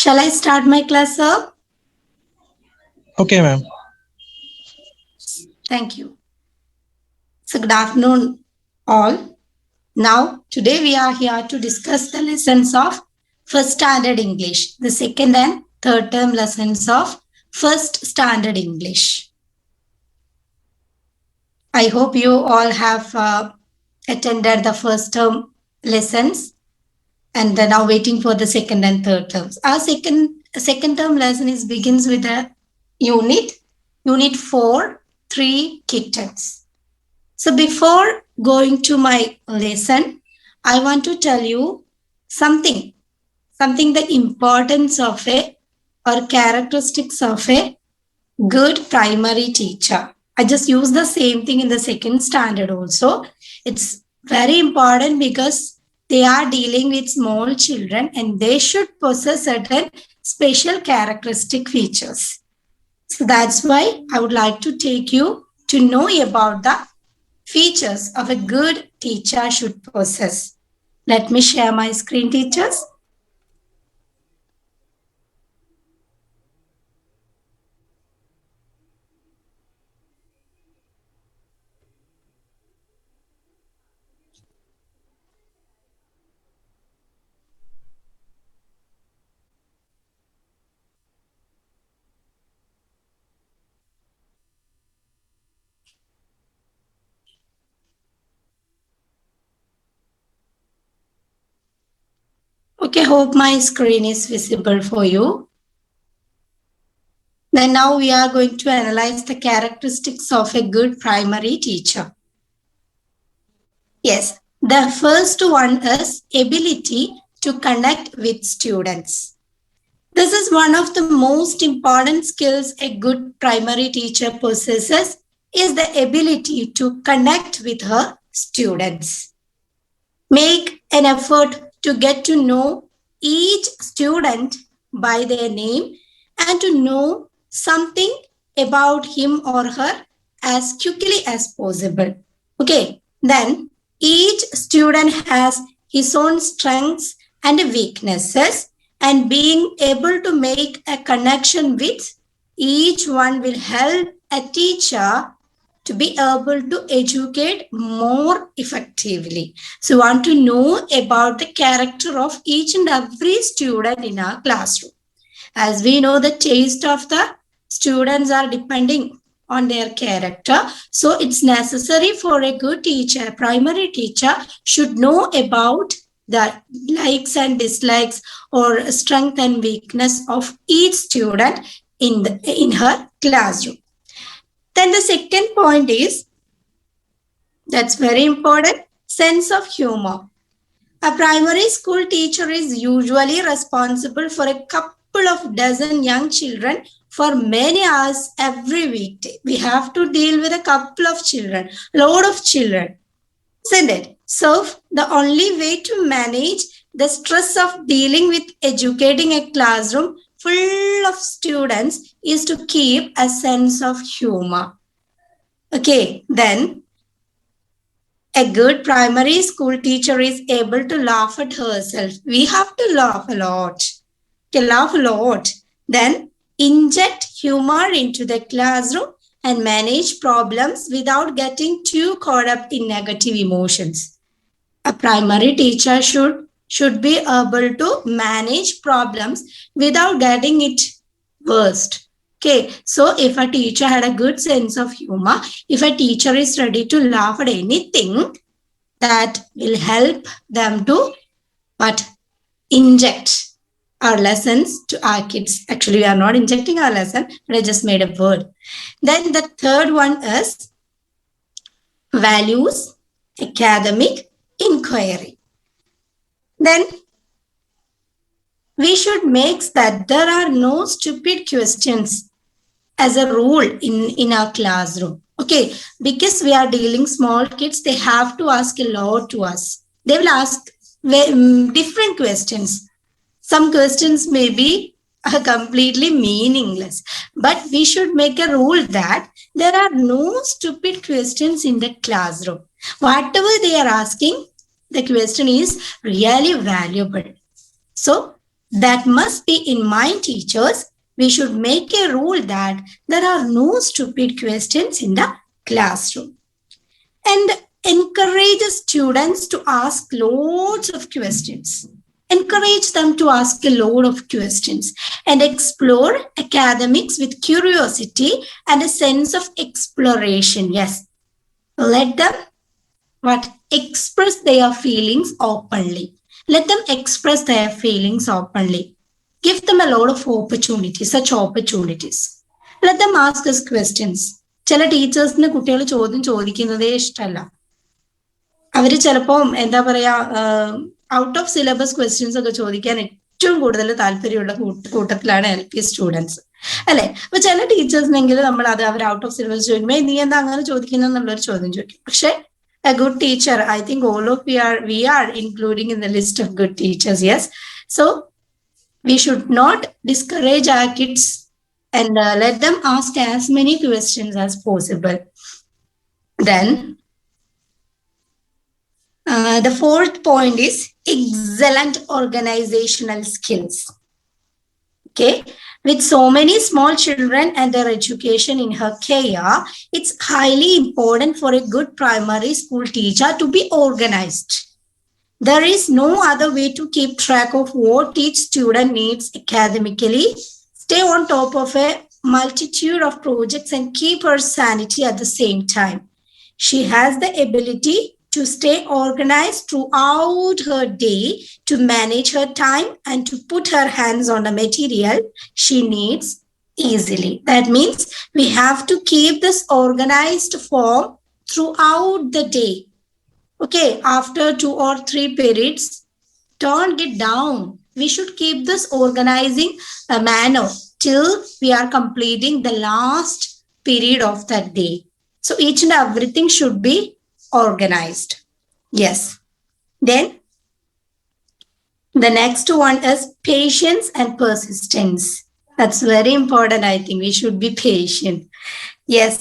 Shall I start my class, sir? Okay, ma'am. Thank you. So, good afternoon, all. Now, today we are here to discuss the lessons of first standard English, the second and third term lessons of first standard English. I hope you all have attended the first term lessons and then now waiting for the second and third terms. Our second term lesson is begins with a unit 4, 3 kittens. So before going to my lesson, I want to tell you something the importance of a or characteristics of a good primary teacher. I just use the same thing in the second standard also. It's very important because they are dealing with small children and they should possess certain special characteristic features. So that's why I would like to take you to know about the features of a good teacher should possess. Let me share my screen, teachers. Okay, hope my screen is visible for you. Then now we are going to analyze the characteristics of a good primary teacher. Yes, the first one is ability to connect with students. This is one of the most important skills a good primary teacher possesses is the ability to connect with her students. Make an effort to get to know each student by their name and to know something about him or her as quickly as possible. Okay, then each student has his own strengths and weaknesses, and being able to make a connection with each one will help a teacher to be able to educate more effectively. So, want to know about the character of each and every student in our classroom. As we know, the taste of the students are depending on their character. So, it's necessary for a good teacher, primary teacher, should know about the likes and dislikes or strength and weakness of each student in her classroom. Then the second point is, that's very important, sense of humor. A primary school teacher is usually responsible for a couple of dozen young children for many hours every weekday. We have to deal with a couple of children, load of children, isn't it? So the only way to manage the stress of dealing with educating a classroom full of students is to keep a sense of humor. Okay, then a good primary school teacher is able to laugh at herself. We have to laugh a lot. Okay, laugh a lot. Then inject humor into the classroom and manage problems without getting too caught up in negative emotions. A primary teacher should be able to manage problems without getting it worst. Okay, so if a teacher had a good sense of humor, if a teacher is ready to laugh at anything, that will help them to inject our lessons to our kids. Actually, we are not injecting our lesson, but I just made a word. Then the third one is values, academic inquiry. Then we should make that there are no stupid questions as a rule in our classroom. Okay, because we are dealing small kids, they have to ask a lot to us. They will ask different questions. Some questions may be completely meaningless, but we should make a rule that there are no stupid questions in the classroom. Whatever they are asking, the question is really valuable. So that must be in mind, teachers. We should make a rule that there are no stupid questions in the classroom. And encourage students to ask loads of questions. Encourage them to ask a lot of questions and explore academics with curiosity and a sense of exploration. Yes, let them express their feelings openly. Let them express their feelings openly. Give them a lot of opportunities, such opportunities. Let them ask us questions. ചില ടീച്ചേഴ്സിന് കുട്ടികൾ ചോദ്യം ചോദിക്കുന്നതേ ഇഷ്ടമല്ല. അവർ ചിലപ്പോൾ എന്താ പറയാ out of syllabus questions ഒക്കെ ചോദിക്കാൻ ഏറ്റവും കൂടുതൽ താല്പര്യമുള്ള കൂട്ടത്തിലാണ് LP സ്റ്റുഡൻസ് അല്ലെ. അപ്പൊ ചില ടീച്ചേഴ്സിനെങ്കിലും നമ്മൾ അത് അവർ ഔട്ട് ഓഫ് സിലബസ് ചോദിക്കുമ്പോൾ നീ എന്താ അങ്ങനെ ചോദിക്കുന്നുള്ളൊരു ചോദ്യം ചോദിക്കും. പക്ഷെ a good teacher, I think all of we are including in the list of good teachers. Yes, so we should not discourage our kids and let them ask as many questions as possible. Then the fourth point is excellent organizational skills. Okay, with so many small children and their education in her care, it's highly important for a good primary school teacher to be organized. There is no other way to keep track of what each student needs academically, stay on top of a multitude of projects and keep her sanity at the same time. She has the ability to stay organized throughout her day, to manage her time and to put her hands on the material she needs easily. That means we have to keep this organized form throughout the day. Okay, after 2 or 3 periods, don't get down. We should keep this organizing manner till we are completing the last period of that day. So each and everything should be organized. Yes. Then the next one is patience and persistence. That's very important. I think we should be patient. Yes.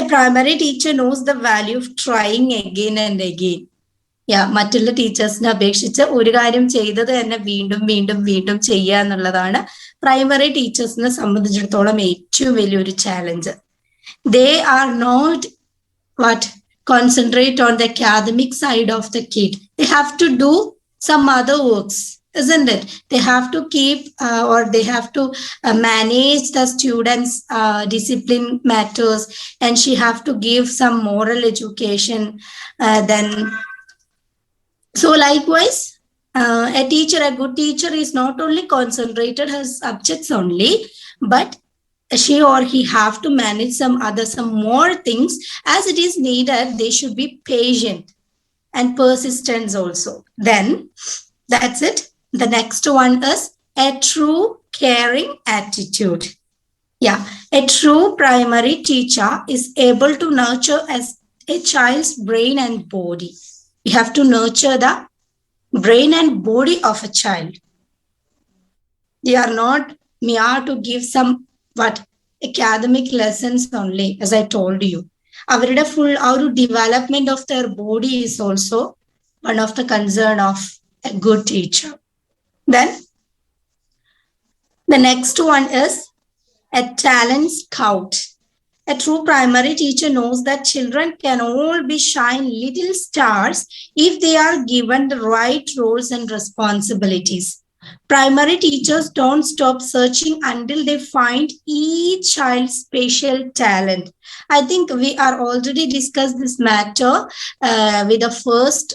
A primary teacher knows the value of trying again and again. മറ്റുള്ള ടീച്ചേഴ്സിനെ അപേക്ഷിച്ച് ഒരു കാര്യം ചെയ്തത് തന്നെ വീണ്ടും വീണ്ടും വീണ്ടും ചെയ്യുക എന്നുള്ളതാണ് പ്രൈമറി ടീച്ചേഴ്സിനെ സംബന്ധിച്ചിടത്തോളം ഏറ്റവും വലിയൊരു challenge. They are not concentrate on the academic side of the kid. They have to do some other works, isn't it? They have to keep or they have to manage the students' discipline matters, and she have to give some moral education. Then, so likewise, a good teacher is not only concentrated her subjects only, but she or he have to manage some more things as it is needed. They should be patient and persistence also. Then that's it. The next one is a true caring attitude. A true primary teacher is able to nurture as a child's brain and body. You have to nurture the brain and body of a child. They are not mere to give some academic lessons only, as I told you. Avaride full our development of their body is also one of the concern of a good teacher. Then the next one is a talent scout. A true primary teacher knows that children can all be shine little stars if they are given the right roles and responsibilities. Primary teachers don't stop searching until they find each child's special talent. I think we are already discussed this matter with the first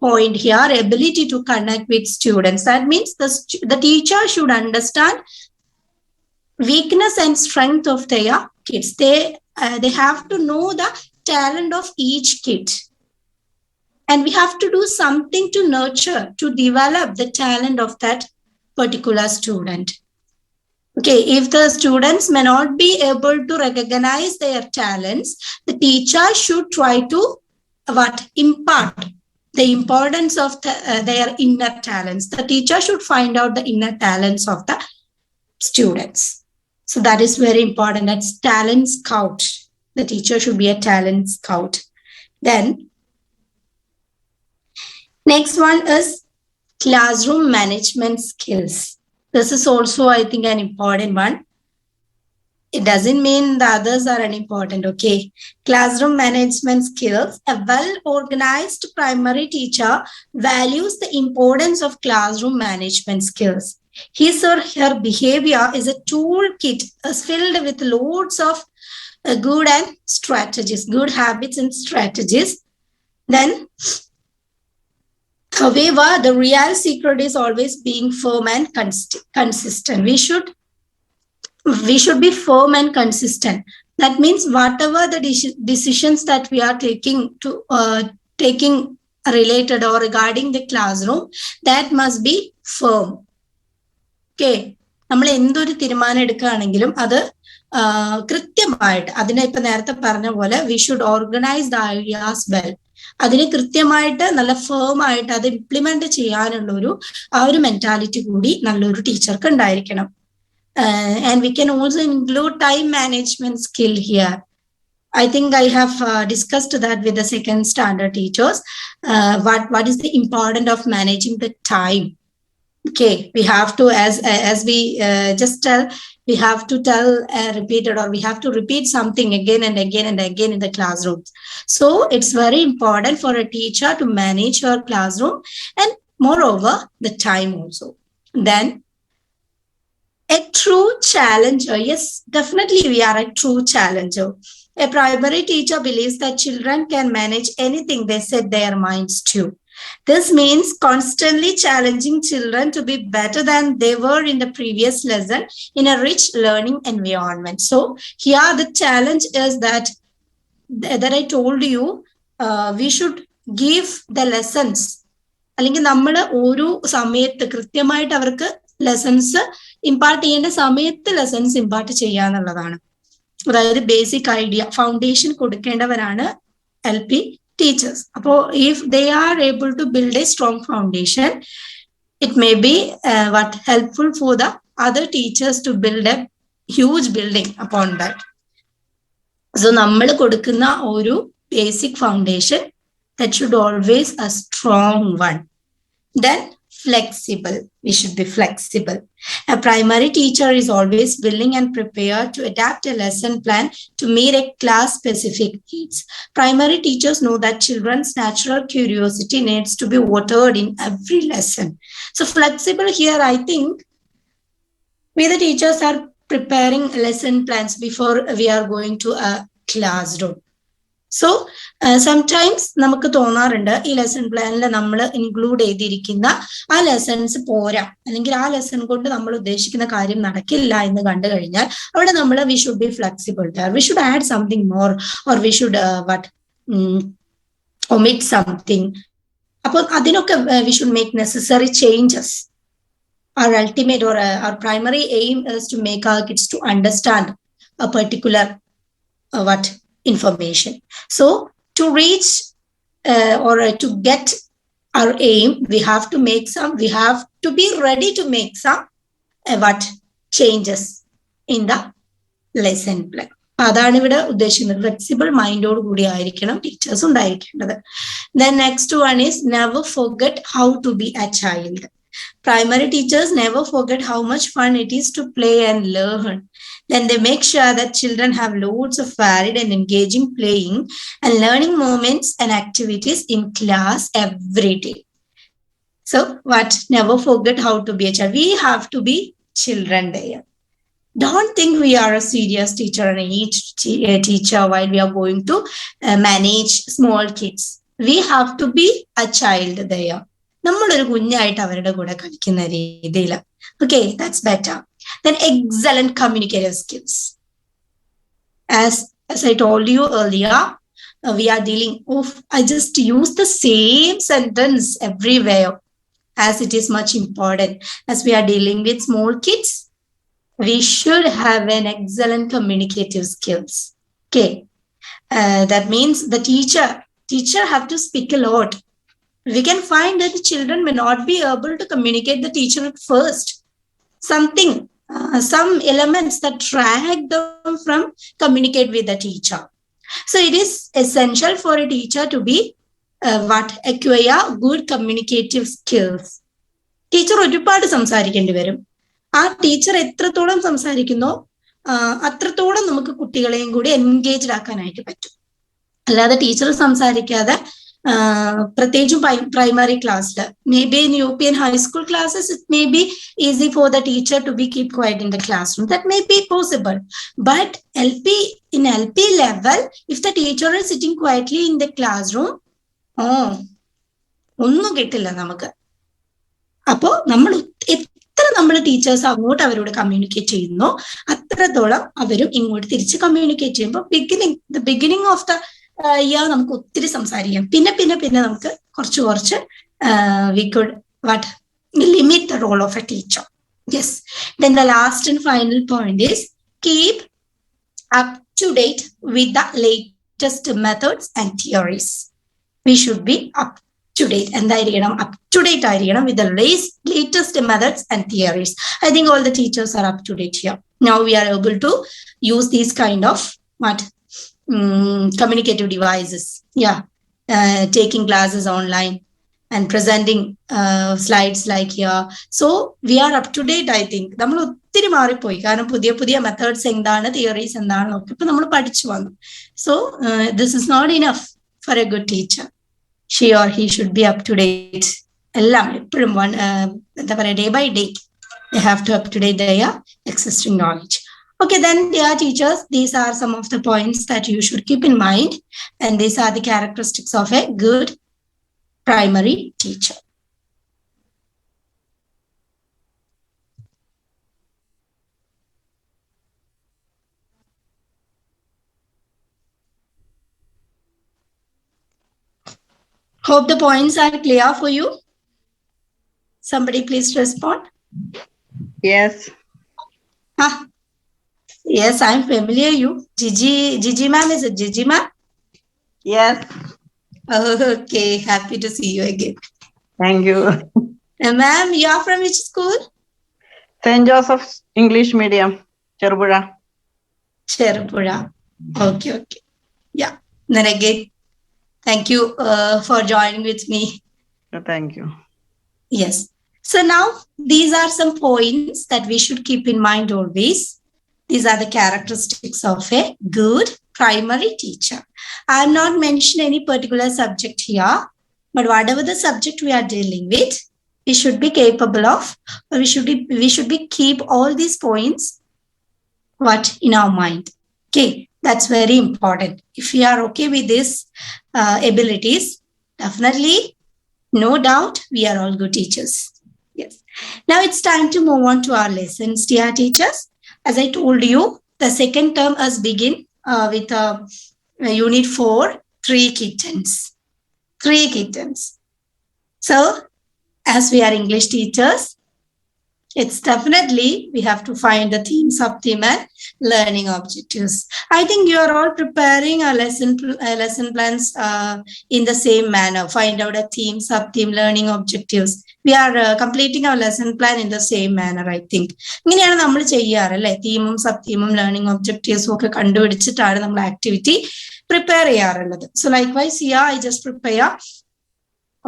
point here, ability to connect with students. That means the teacher should understand weakness and strength of their kids. They have to know the talent of each kid. And we have to do something to nurture, to develop the talent of that particular student. Okay, if the students may not be able to recognize their talents, the teacher should try to impart the importance of their inner talents. The teacher should find out the inner talents of the students. So that is very important. That's talent scout. The teacher should be a talent scout. Then next one is classroom management skills. This is also, I think, an important one. It doesn't mean the others are unimportant, okay? Classroom management skills. A well-organized primary teacher values the importance of classroom management skills. His or her behavior is a toolkit filled with loads of good and strategies, good habits and strategies. Then, however, the real secret is always being firm and consistent. We should be firm and consistent. That means whatever the decisions that we are taking related or regarding the classroom, that must be firm. Okay, നമ്മൾ എന്തൊരു തീരുമാനം എടുക്കുകയാണെങ്കിലും അത് കൃത്യമായിട്ട്, അതിനെ ഇപ്പൊ നേരത്തെ പറഞ്ഞ പോലെ we should organise the ideas well. അതിന് കൃത്യമായിട്ട് നല്ല ഫേം ആയിട്ട് അത് ഇംപ്ലിമെന്റ് ചെയ്യാനുള്ള ഒരു മെന്റാലിറ്റി കൂടി നല്ലൊരു ടീച്ചർക്ക് ഉണ്ടായിരിക്കണം. And we can also include time management skill here. I think I have discussed that with the second standard teachers. What is the importance of managing the time? Okay, we have to, as we just tell, we have to tell repeated, or we have to repeat something again and again and again in the classroom. So it's very important for a teacher to manage her classroom, and moreover the time also. Then a true challenger. Yes, definitely we are a true challenger. A primary teacher believes that children can manage anything they set their minds to. This means constantly challenging children to be better than they were in the previous lesson in a rich learning environment. So here the challenge is that I told you, we should give the lessons. അല്ലെങ്കിൽ നമ്മൾ ഒരു സമയത്ത് കൃത്യമായിട്ട് അവർക്ക് lessons impart ചെയ്യേണ്ട സമയത്ത് lessons impart ചെയ്യാന്നുള്ളതാണ്. അതായത് ബേസിക് ഐഡിയ ഫൗണ്ടേഷൻ കൊടുക്കേണ്ടവരാണ് LP teachers. അപ്പോൾ if they are able to build a strong foundation, it may be helpful for the other teachers to build a huge building upon that. So നമ്മൾ കൊടുക്കുന്ന ഒരു basic foundation that should always a strong one. Then flexible. We should be flexible. A primary teacher is always willing and prepared to adapt a lesson plan to meet a class-specific needs. Primary teachers know that children's natural curiosity needs to be watered in every lesson. So flexible here, I think, we the teachers are preparing lesson plans before we are going to a classroom. So sometimes നമുക്ക് തോന്നാറുണ്ട് ഈ lesson പ്ലാനിൽ നമ്മൾ include ചെയ്തിരിക്കുന്ന ആ lessons പോരാ, അല്ലെങ്കിൽ ആ ലെസൺ കൊണ്ട് നമ്മൾ ഉദ്ദേശിക്കുന്ന കാര്യം നടക്കില്ല എന്ന് കണ്ടു കഴിഞ്ഞാൽ അവിടെ നമ്മൾ we should be flexible. We should add something more, or we should omit something. അപ്പോൾ അതിനൊക്കെ we should make necessary changes. Our ultimate or our primary aim is to make our kids to understand a particular information. So to reach or to get our aim, we have to be ready to make some changes in the lesson plan. അതാണ് ഇവിടെ ഉദ്ദേശിക്കുന്നത്. Flexible മൈൻഡോട് കൂടി ആയിരിക്കണം teachers ഉണ്ടായിരിക്കേണ്ടത്. Then next one is never forget how to be a child. Primary teachers never forget how much fun it is to play and learn. Then they make sure that children have loads of varied and engaging playing and learning moments and activities in class every day. So never forget how to be a child. We have to be children there. Don't think we are a serious teacher and each teacher while we are going to manage small kids. We have to be a child there. നമ്മളൊരു കുഞ്ഞായിട്ട് അവരുടെ കൂടെ കളിക്കുന്ന രീതിയിൽ. Okay, that's better. Then excellent communicative skills. As I told you earlier, we are dealing I just use the same sentence everywhere, as it is much important. As we are dealing with small kids, we should have an excellent communicative skills. Okay, that means the teacher have to speak a lot. We can find that the children may not be able to communicate the teacher at first. Some elements that drag them from communicate with the teacher. So it is essential for a teacher to be acquire good communicative skills. Teacher ഒരുപാട് സംസാരിക്കേണ്ടി വരും. ആ teacher എത്രത്തോളം സംസാരിക്കുന്നോ അത്രത്തോളം നമുക്ക് കുട്ടികളെയും കൂടി engaged ആക്കാനായിട്ട് പറ്റും. അല്ലാതെ ടീച്ചർ സംസാരിക്കാതെ പ്രത്യേകിച്ചും പ്രൈമറി ക്ലാസ്സിൽ, may be in UP and high school classes, it may be easy for the teacher to be keep quiet in the classroom. That may be possible. But in LP level, if the teacher is sitting quietly in the classroom, ഒന്നും കിട്ടില്ല നമുക്ക്. അപ്പോൾ എത്ര നമ്മൾ teachers അങ്ങോട്ട് അവരോട് communicate ചെയ്യുന്നു, അത്രത്തോളം അവരും ഇങ്ങോട്ട് തിരിച്ച് കമ്മ്യൂണിക്കേറ്റ് ചെയ്യുമ്പോൾ ബിഗിനിങ് ഓഫ് ദ ഇയർ നമുക്ക് ഒത്തിരി സംസാരിക്കാം. പിന്നെ നമുക്ക് കുറച്ച് we could limit the role of a teacher. Yes. Then the last and final point is keep up to date with the latest methods and theories. We should be up to date. എന്തായിരിക്കണം? Up to date ആയിരിക്കണം with the latest methods and theories. I think all the teachers are up to date here. Now we are able to use these kind of communicative devices. Yeah. Taking classes online and presenting slides like here. So we are up to date, I think. നമ്മൾ ഒത്തിരി മാറിപ്പോയി. കാരണം പുതിയ methods എന്താണ്, theories എന്താണെന്നൊക്കെ ഇപ്പൊ നമ്മൾ പഠിച്ചു വന്നു. So this is not enough for a good teacher. She or he should be up to date. എല്ലാം എപ്പോഴും എന്താ പറയുക, day by day they have to up to date their existing knowledge. Okay, then dear teachers, these are some of the points that you should keep in mind, and these are the characteristics of a good primary teacher. Hope the points are clear for you. Somebody please respond. Yes. Yes, I'm familiar you. Gigi ma'am, is it Gigi ma'am? Yes. Okay, happy to see you again. Thank you. Ma'am, you are from which school? St. Joseph's English Medium, Cherupuzha. Okay. Yeah. Then again, thank you for joining with me. Thank you. Yes. So now these are some points that we should keep in mind always. These are the characteristics of a good primary teacher. I have not mentioned any particular subject here, but whatever the subject we are dealing with, we should be capable of, or we should be keep all these points in our mind. Okay, that's very important. If we are okay with these abilities, definitely, no doubt, we are all good teachers. Yes. Now it's time to move on to our lessons, dear teachers. As I told you, the second term has begin with Unit 4, 3 kittens. 3 kittens. So, as we are English teachers, it's definitely we have to find the theme, subtheme, and learning objectives. I think you are all preparing a lesson plans in the same manner. Find out a theme, subtheme, learning objectives. We are completing our lesson plan in the same manner, I think. ഇങ്ങനെയാണ് നമ്മൾ ചെയ്യാറ് അല്ലേ? തീമും സബ്തീമും learning ഒബ്ജക്റ്റീവ്സും ഒക്കെ കണ്ടുപിടിച്ചിട്ടാണ് നമ്മൾ activity prepare ചെയ്യാറുള്ളത്. So likewise here I just prepare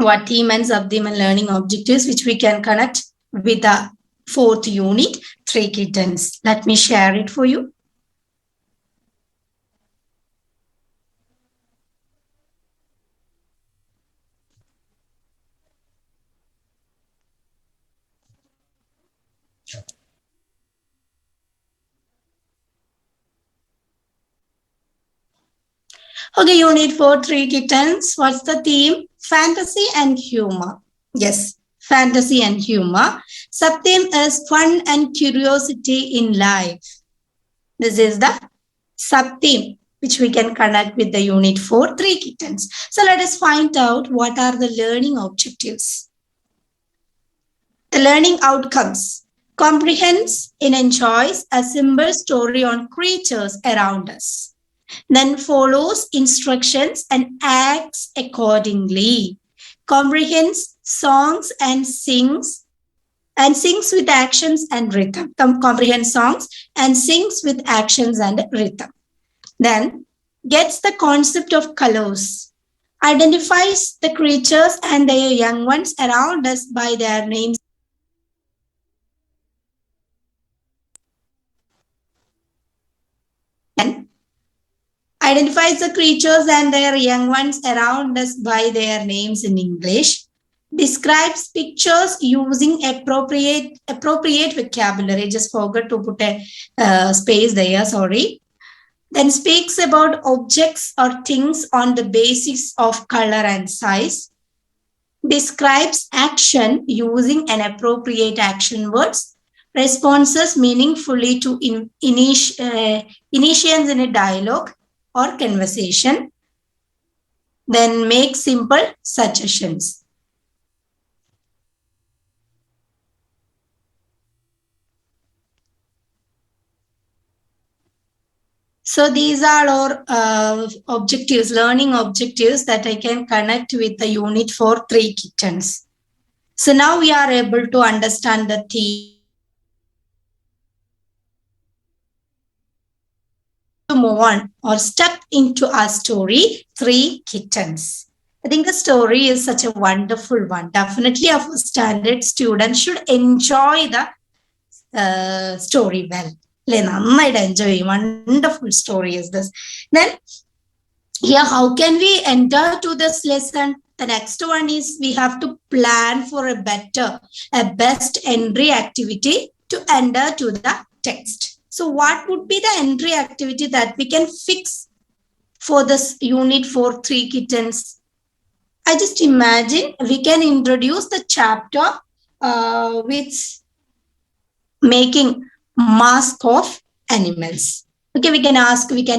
what theme and subtheme and learning objectives which we can connect with the 4th unit, 3 kittens. Let me share it for you. Okay, Unit 4, 3 kittens. What's the theme? Fantasy and humor. Yes, fantasy and humor. Subtheme is fun and curiosity in life. This is the subtheme which we can connect with the Unit 4, 3 kittens. So let us find out what are the learning objectives. The learning outcomes. Comprehends and enjoys a simple story on creatures around us. Then follows instructions and acts accordingly. Comprehends songs and sings with actions and rhythm. Comprehends songs and sings with actions and rhythm. Then gets the concept of colors. Identifies the creatures and their young ones around us by their names Then identifies the creatures and their young ones around us by their names in English. Describes pictures using appropriate vocabulary. Just forgot to put a space there, sorry. Then speaks about objects or things on the basis of color and size. Describes action using an appropriate action words. Responses meaningfully to initiations in a dialogue or conversation. Then make simple suggestions. So these are our objectives, learning objectives that I can connect with the unit for 3 kittens. So now we are able to understand the theme. To move on or step into our story, 3 kittens. I think the story is such a wonderful one. Definitely a standard student should enjoy the story well. Enjoy. Wonderful story is this. Then here, how can we enter to this lesson? The next one is we have to plan for a best entry activity to enter to the text. So what would be the entry activity that we can fix for this unit for 3 kittens? I just imagine we can introduce the chapter with making mask of animals. Okay, we can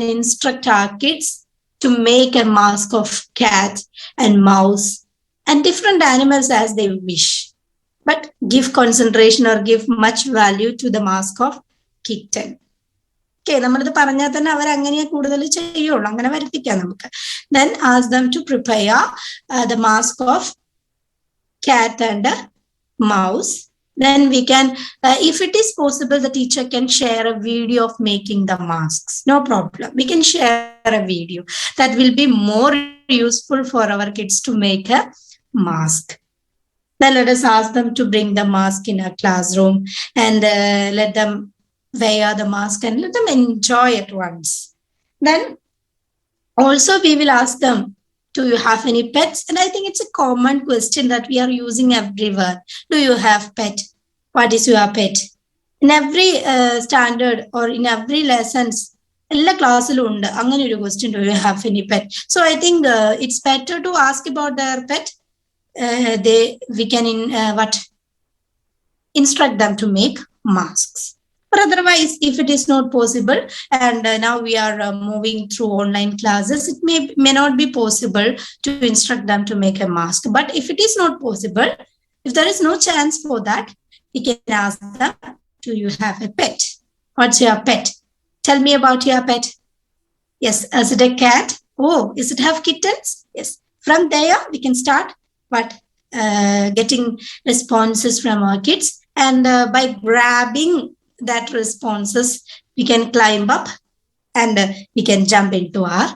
instruct our kids to make a mask of cat and mouse and different animals as they wish. But give concentration or give much value to the mask of kitten. Okay, then ask them to prepare the mask of cat and mouse. Then we can, if it is possible, the teacher can share a video of making the masks. No problem. We can share a video. That will be more useful for our kids to make a mask. Then let us ask them to bring the mask in a classroom and let them wear the mask and let them enjoy it once. Then also we will ask them, do you have any pets? And I think it's a common question that we are using everywhere. Do you have pet? What is your pet? In every standard or in every lessons, എല്ലാ ക്ലാസ്സിലും ഉണ്ട് അങ്ങനെ ഒരു question, do you have any pet? So I think it's better to ask about their pet. We can instruct them to make masks. But otherwise, if it is not possible, and now we are moving through online classes, it may not be possible to instruct them to make a mask. But if it is not possible, if there is no chance for that, we can ask them, do you have a pet? What's your pet? Tell me about your pet. Yes, is it a cat? Oh, is it have kittens? Yes. From there, we can start getting responses from our kids. And by grabbing that responses, we can climb up and we can jump into our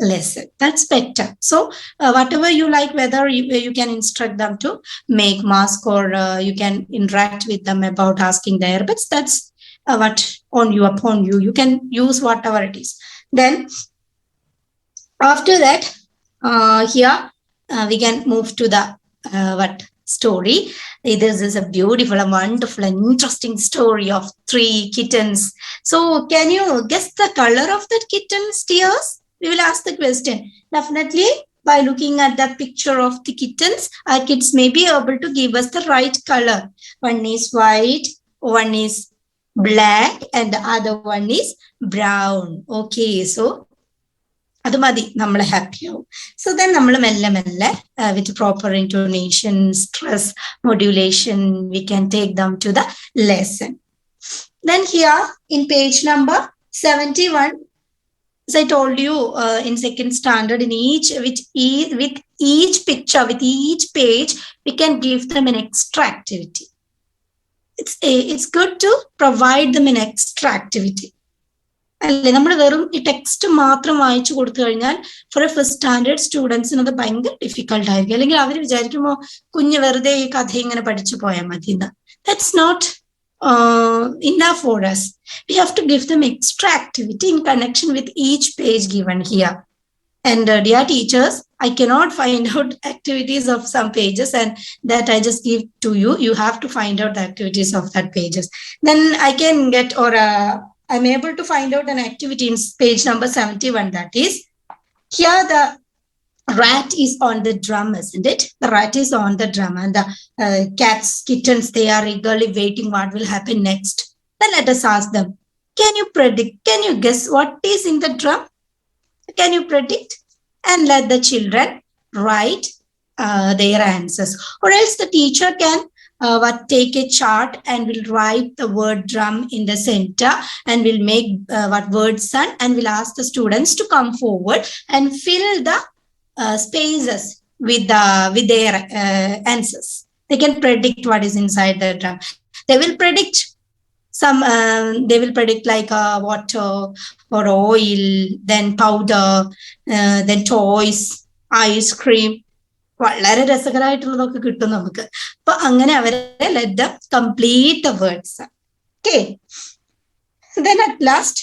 lesson. That's better. So whatever you like, whether you can instruct them to make mask or you can interact with them about asking their pets, that's what upon you. You can use whatever it is. Then after that, here we can move to the story. This is a beautiful and wonderful and interesting story of 3 kittens. So can you guess the color of that kitten's tears? We will ask the question. Definitely by looking at the picture of the kittens, our kids may be able to give us the right color. One is white, one is black, and the other one is brown. Okay, so അത് മതി, നമ്മൾ happy ആവും. So then നമ്മൾ മെല്ലെ മെല്ലെ with proper intonation, stress modulation, we can take them to the lesson. Then here in page number 71, as I told you, in second standard, in with each picture, with each page, we can give them an extra activity. It's good to provide them an extra activity. അല്ലേ, നമ്മൾ വെറും ഈ text മാത്രം വായിച്ചു കൊടുത്തു കഴിഞ്ഞാൽ four A first standard സ്റ്റുഡൻസിന് അത് ഭയങ്കര ഡിഫിക്കൽട്ട് ആയിരിക്കും. അല്ലെങ്കിൽ അവർ വിചാരിക്കുമ്പോൾ കുഞ്ഞ് വെറുതെ ഈ കഥ ഇങ്ങനെ പഠിച്ചു പോയാൽ മതി എന്ന്. That's not enough for us. We have to give them extra activity in connection with each page given here. And dear teachers, I cannot find out activities of some pages and that I just give to you. You have to find out the activities of that pages. Then I can get, or I'm able to find out an activity in page number 71. That is, here the rat is on the drum, isn't it? The rat is on the drum and the cats, kittens, they are eagerly waiting what will happen next. Then let us ask them, can you predict, can you guess what is in the drum? Can you predict? And let the children write their answers. Or else the teacher can take a chart and will write the word drum in the center and will make word sun and will ask the students to come forward and fill the spaces with their answers. They can predict what is inside the drum. They will predict some, they will predict like water or oil, then powder, then toys, ice cream. വളരെ രസകരമായിട്ടുള്ളതൊക്കെ കിട്ടും നമുക്ക്. അപ്പൊ അങ്ങനെ അവരെ let them complete the words. Okay. Then at last,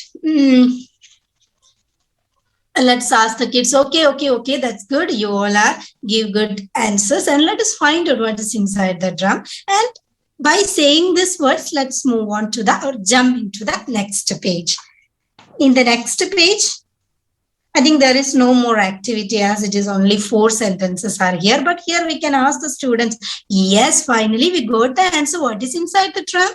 let's ask the kids, okay, that's good. You all are give good answers and let us find out what is inside the drum. And by saying these words, let's move on to or jump into the next page. In the next page, I think there is no more activity as it is only 4 sentences are here. But here we can ask the students, yes, finally we got the answer. What is inside the drum?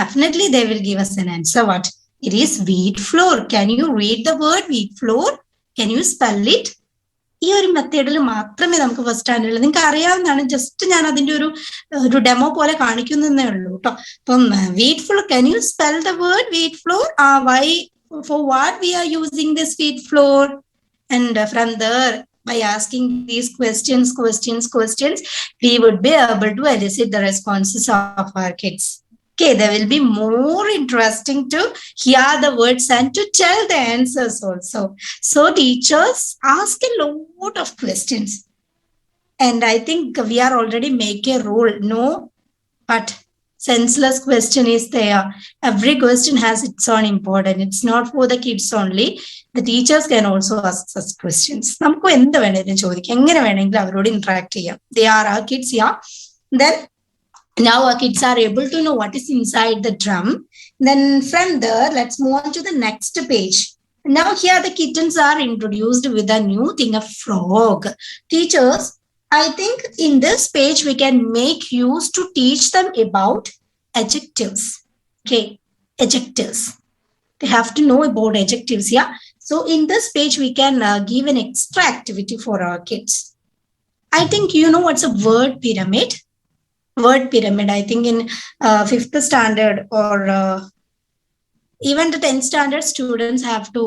Definitely they will give us an answer. What? It is wheat flour. Can you read the word wheat flour? Can you spell it? ഈ ഒരു മെത്തേഡിൽ മാത്രമേ നമുക്ക് first സ്റ്റാൻഡേർഡിൽ നിങ്ങൾക്ക് അറിയാവുന്നതാണ്. Just ഞാൻ അതിന്റെ ഒരു ഡെമോ പോലെ കാണിക്കുന്നതേ ഉള്ളൂ കേട്ടോ. അപ്പം wheat floor, can you spell the word wheat flour? Why, for what we are using this wheat flour? And from there, by asking these questions, we would be able to elicit the responses of our kids. Okay, they will be more interesting to hear the words and to tell the answers also. So teachers ask a lot of questions. And I think we are already make a rule. No, but senseless question is there. Every question has its own importance. It's not for the kids only. The teachers can also ask such questions. നമുക്ക് എന്ത് വേണമെങ്കിലും ചോദിക്കാം, എങ്ങനെ വേണമെങ്കിലും അവരോട് interact ചെയ്യാം. They are our kids, yeah. Then now our kids are able to know what is inside the drum. Then from there, let's move on to the next page. Now here the kittens are introduced with a new thing, a frog. Teachers, I think in this page we can make use to teach them about adjectives. Okay, adjectives. They have to know about adjectives, yeah. So in this page we can give an extra activity for our kids. I think you know what's a word pyramid. Word pyramid, I think in 5th standard or even the 10th standard students have to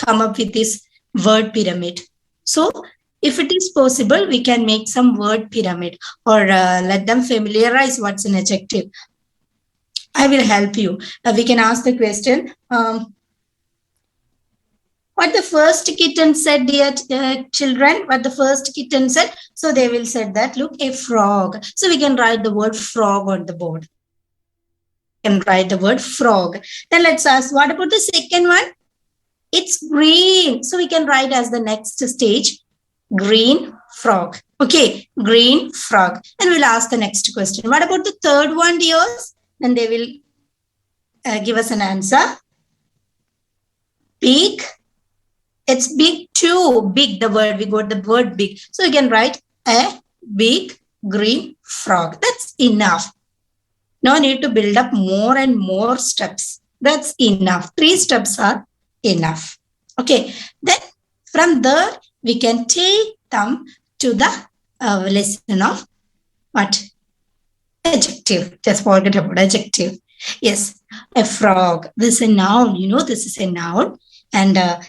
come up with this word pyramid. So if it is possible, we can make some word pyramid or let them familiarize what's an adjective. I will help you. We can ask the question, what the first kitten said, dear children, what the first kitten said. So they will say that, look, a frog. So we can write the word frog on the board. We can write the word frog. Then let's ask, what about the second one? It's green. So we can write as the next stage, green frog. Okay, green frog. And we'll ask the next question. What about the third one, dears? Then they will give us an answer. Big. It's big too. Big, the word, we got the word big. So you can write a big green frog. That's enough. No need to build up more and more steps. That's enough. 3 steps are enough. Okay. Then from there, we can take them to the lesson of what? Adjective. Just forget about adjective. Yes, a frog. This is a noun. You know, this is a noun. And a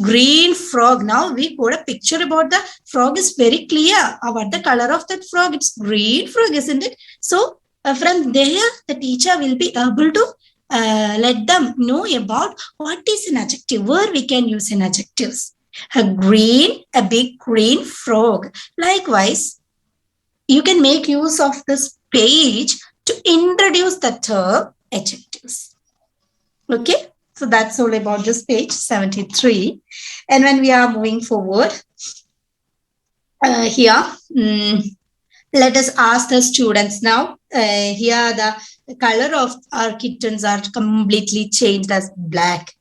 green frog. Now we got a picture about the frog is very clear about the color of that frog. It's green frog, isn't it? So from there, the teacher will be able to let them know about what is an adjective, where we can use an adjectives. A big green frog. Likewise, you can make use of this page to introduce the term adjectives. Okay, so that's all about this page 73. And when we are moving forward, here, let us ask the students now. Here, the color of our kittens are completely changed as black.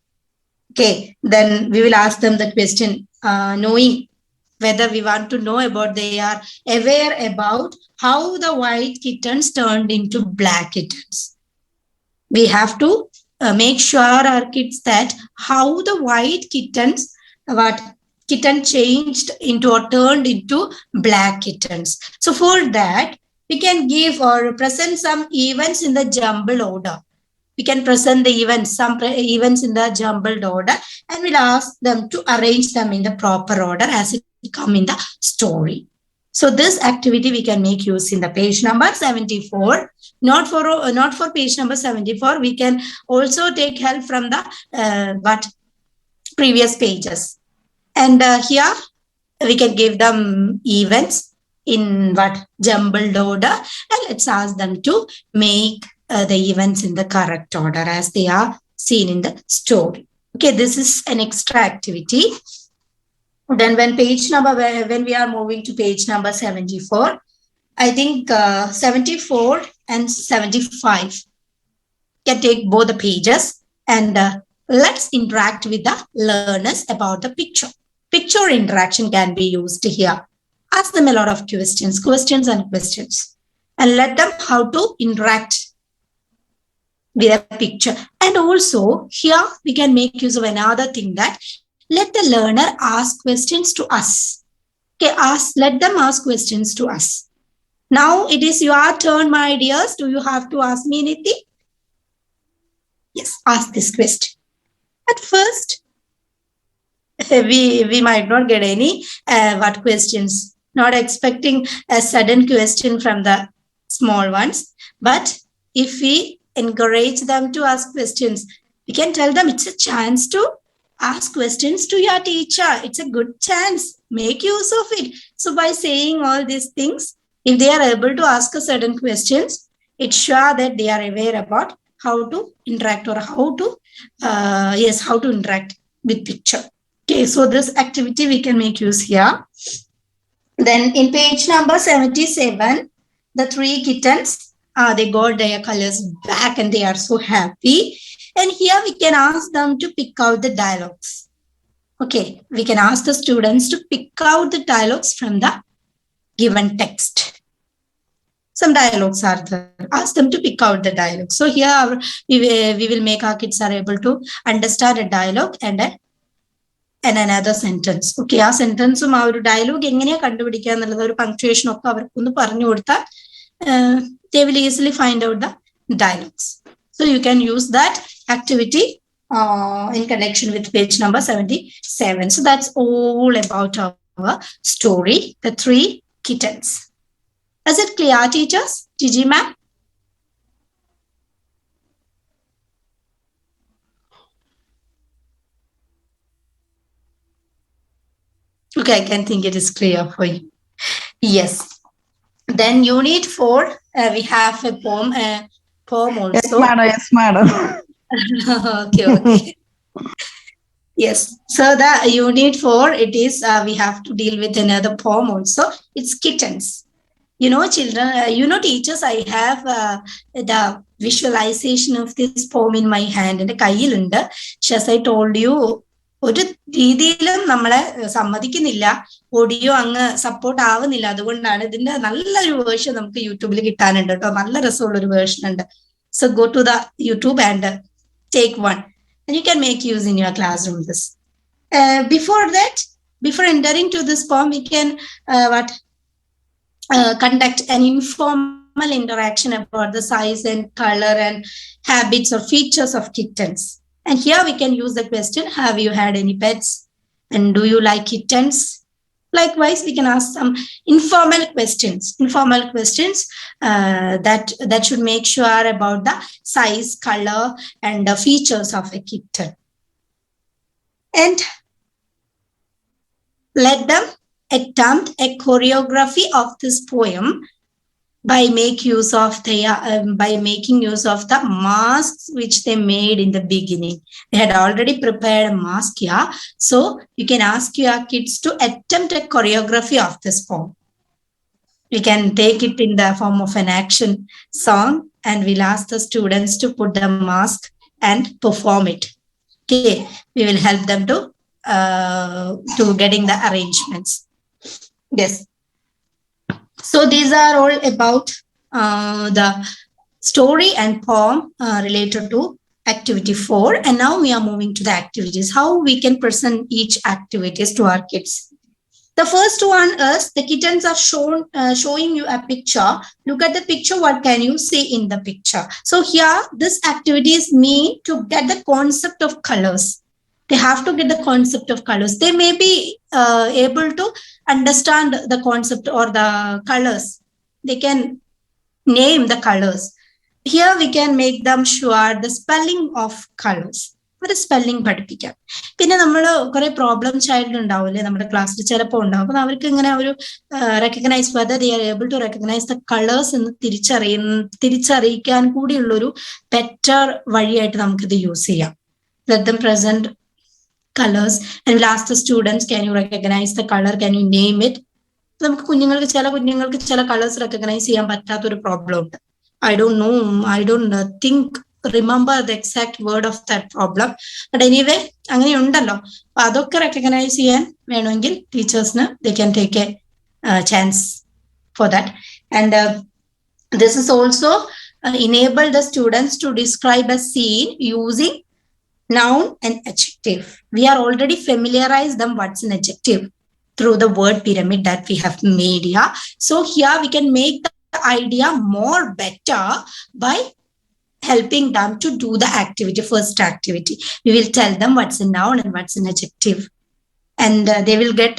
Okay, then we will ask them the question, knowing whether we want to know about, they are aware about how the white kittens turned into black kittens. We have to make sure our kids that how the white kittens, what kitten changed into or turned into black kittens. So for that, we can give or present some events in the jumbled order. We can present the events, some events in the jumbled order, and we'll ask them to arrange them in the proper order as it come in the story. So this activity we can make use in the page number 74. Not for page number 74. We can also take help from the previous pages. And here we can give them events in jumbled order, and let's ask them to make the events in the correct order as they are seen in the story. Okay, this is an extra activity. Then when we are moving to page number 74, I think 74 and 75 can take both the pages, and let's interact with the learners about the picture. Picture interaction can be used here. Ask them a lot of questions and questions, and let them how to interact with a picture. And also here we can make use of another thing, that let the learner ask questions to us. Okay, let them ask questions to us. Now it is your turn, my dears. Do you have to ask me anything? Yes, ask this question. At first, we might not get any questions. Not expecting a sudden question from the small ones. But if we encourage them to ask questions, we can tell them it's a chance to ask questions to your teacher. It's a good chance. Make use of it. So by saying all these things, if they are able to ask a certain questions, it's sure that they are aware about how to interact or how to interact with picture. Okay, so this activity we can make use here. Then in page number 77, the 3 kittens, they got their colors back and they are so happy. And here we can ask them to pick out the dialogues. Okay, we can ask the students to pick out the dialogues from the given text. Some dialogues are there. Ask them to pick out the dialogue. So here we will make our kids are able to understand a dialogue and another sentence. Okay, ആ സെന്റൻസും ആ ഒരു dialogue എങ്ങനെയാ കണ്ടുപിടിക്കുക എന്നുള്ളത് ഒരു punctuation ഒക്കെ അവർക്കൊന്ന് പറഞ്ഞു കൊടുത്താൽ they will easily find out the dialogues. So you can use that activity in connection with page number 77. So that's all about our story, the 3 kittens. Is it clear, teachers? Gigi ma'am? Okay, I can think it is clear for you. Yes. Then unit 4, we have a poem also. Yes, madam. Okay. Yes. So the unit 4, it is, we have to deal with another poem also. It's kittens. You know, children, teachers, I have the visualization of this poem in my hand. And as I told you, ഒരു രീതിയിലും നമ്മളെ സമ്മതിക്കുന്നില്ല, audio അങ്ങ് support ആവുന്നില്ല. അതുകൊണ്ടാണ് ഇതിന്റെ നല്ലൊരു version നമുക്ക് യൂട്യൂബിൽ കിട്ടാനുണ്ട് കേട്ടോ. നല്ല രസമുള്ള ഒരു വേർഷൻ ഉണ്ട്. So go to the YouTube and take one, and you can make use in your classroom this. Before entering to this poem, we can conduct an informal interaction about the size and color and habits or features of kittens. And here we can use the question, have you had any pets? And do you like kittens? Likewise, we can ask some informal questions that should make sure about the size, color, and the features of a kitten. And let them attempt a choreography of this poem by making use of the masks which they made in the beginning. They had already prepared a mask here. So you can ask your kids to attempt a choreography of this form. We can take it in the form of an action song, and we'll ask the students to put the mask and perform it. Okay, we will help them to getting the arrangements. Yes. So these are all about the story and poem related to activity 4. And now we are moving to the activities, how we can present each activities to our kids. The first one is the kittens are showing you a picture. Look at the picture. What can you see in the picture? So here, this activity is meant to get the concept of colors. They have to get the concept of colors. They may be able to understand the concept or the colors. They can name the colors. Here we can make them sure the spelling of colors. ഒരു spelling പഠിപ്പിക്കാം. പിന്നെ നമ്മൾ കുറെ problem child ഉണ്ടാവില്ലേ നമ്മുടെ ക്ലാസ്സിൽ ചിലപ്പോൾ ഉണ്ടാവും. അപ്പൊ അവർക്ക് ഇങ്ങനെ ഒരു recognise whether they are able to recognise the colours എന്ന് തിരിച്ചറിയിക്കാൻ കൂടിയുള്ളൊരു ബെറ്റർ വഴിയായിട്ട് നമുക്കിത് യൂസ് ചെയ്യാം. Let them present colors and we'll ask the students, can you recognize the color, can you name it? നമുക്ക് കുഞ്ഞുങ്ങൾക്ക് ചില കളേഴ്സ് റെക്കഗ്നൈസ് ചെയ്യാൻ പറ്റാത്തൊരു പ്രോബ്ലം ഉണ്ട്. I don't think remember the exact word of that problem, but anyway അങ്ങനെ ഉണ്ടല്ലോ. അപ്പൊ അതൊക്കെ റെക്കഗ്നൈസ് ചെയ്യാൻ വേണമെങ്കിൽ ടീച്ചേഴ്സിന് they can take a chance for that. And this is also enable the students to describe a scene using noun and adjective. We are already familiarized them what's an adjective through the word pyramid that we have made here. So here we can make the idea more better by helping them to do the activity, first activity. We will tell them what's a noun and what's an adjective. And they will get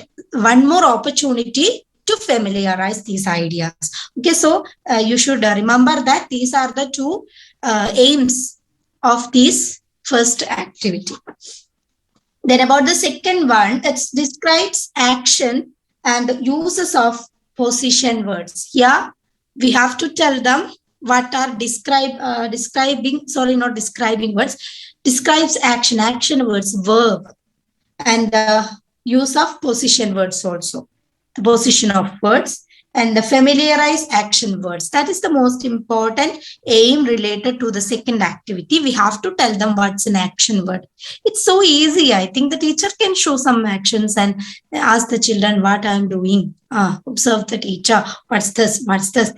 one more opportunity to familiarize these ideas. Okay, so you should remember that these are the two aims of these first activity. Then about the second one, it describes action and uses of position words. Here we have to tell them what are describes action words, verb, and use of position words also, the position of words, and the familiarize action words. That is the most important aim related to the second activity. We have to tell them what's an action word. It's so easy. I think the teacher can show some actions and ask the children what I'm doing. Observe the teacher. What's this?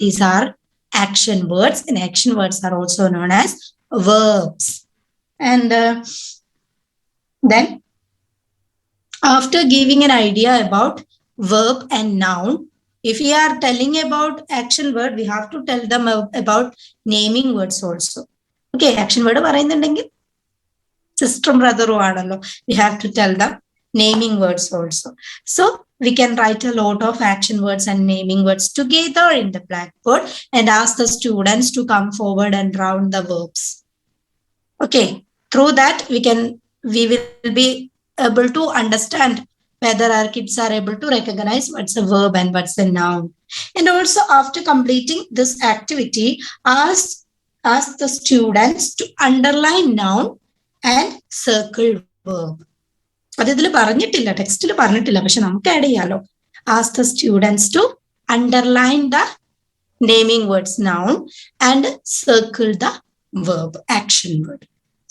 These are action words, and action words are also known as verbs. And then after giving an idea about verb and noun, if we are telling about action word, we have to tell them about naming words also. Okay, action word പറയുന്നുണ്ടെങ്കിൽ sister brother ആണല്ലോ. We have to tell them naming words also. So we can write a lot of action words and naming words together in the blackboard and ask the students to come forward and round the verbs. Okay, through that we will be able to understand whether our kids are able to recognize what's a verb and what's a noun. And also after completing this activity, ask the students to underline noun and circle verb. അത് ഇതിൽ പറഞ്ഞിട്ടില്ല, ടെക്സ്റ്റിൽ പറഞ്ഞിട്ടില്ല, പക്ഷെ നമുക്ക് add ചെയ്യാലോ. Ask the students to underline the naming words noun and circle the verb, action word.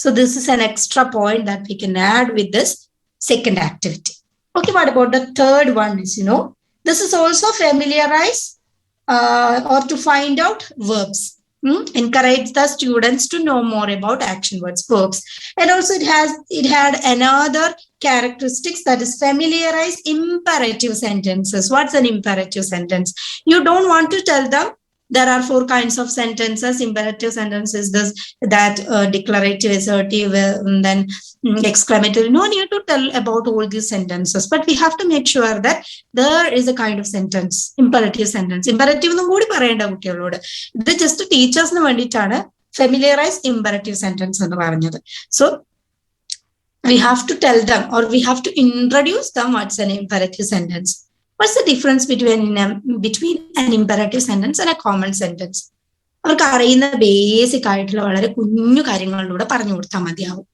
So this is an extra point that we can add with this second activity. Okay, what about the third one is, this is also familiarize or to find out verbs. Encourage the students to know more about action words, verbs. And also it had another characteristics, that is familiarize imperative sentences. What's an imperative sentence? You don't want to tell them there are 4 kinds of sentences. Imperative sentences, that declarative, assertive, then exclamatory. No need to tell about all these sentences, but we have to make sure that there is a kind of sentence, imperative sentence. Imperative nu koodi parayenda kuttiyalodu. Idu just teachers nu vendittana familiarize imperative sentence ennu paranjathu. So we have to tell them, or we have to introduce them what's an imperative sentence. What's the difference between an imperative sentence and a common sentence? അവർക്ക് അറിയുന്ന basic ആയിട്ടുള്ള വളരെ കുഞ്ഞു കാര്യങ്ങളിലൂടെ പറഞ്ഞു കൊടുത്താൽ മതിയാവും.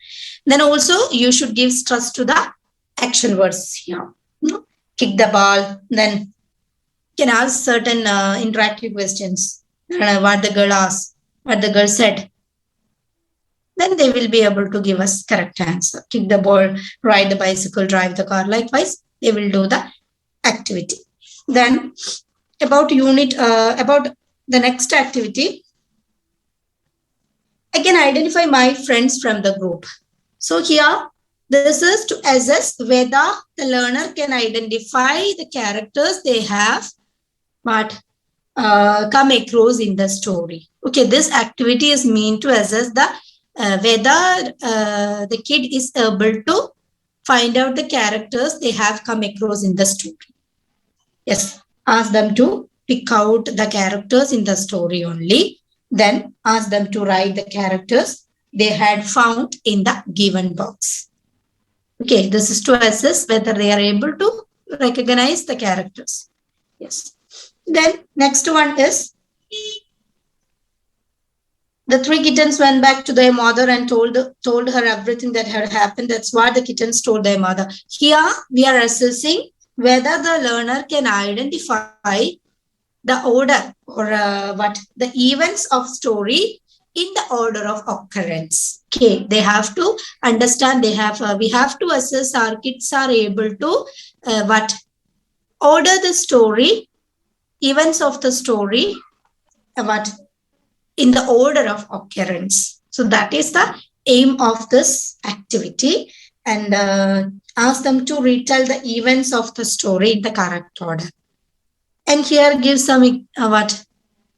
Then also you should give stress to the action words here. Kick the ball, then you can ask certain interactive questions. What the girl asked, what the girl said. Then they will be able to give us correct answer. Kick the ball, ride the bicycle, drive the car. Likewise, they will do the activity. Then about the next activity, I can identify my friends from the group. So here, this is to assess whether the learner can identify the characters they have but come across in the story. Okay, this activity is meant to assess the whether the kid is able to find out the characters they have come across in the story. Yes, ask them to pick out the characters in the story only. Then ask them to write the characters they had found in the given box. Okay, this is to assess whether they are able to recognize the characters. Yes. Then next one is the 3 kittens went back to their mother and told her everything that had happened. That's what the kittens told their mother. Here we are assessing whether the learner can identify the order or the events of story in the order of occurrence. Okay, they have to understand. We have to assess our kids are able to order the story, events of the story, in the order of occurrence. So that is the aim of this activity, and ask them to retell the events of the story in the correct order. And here give some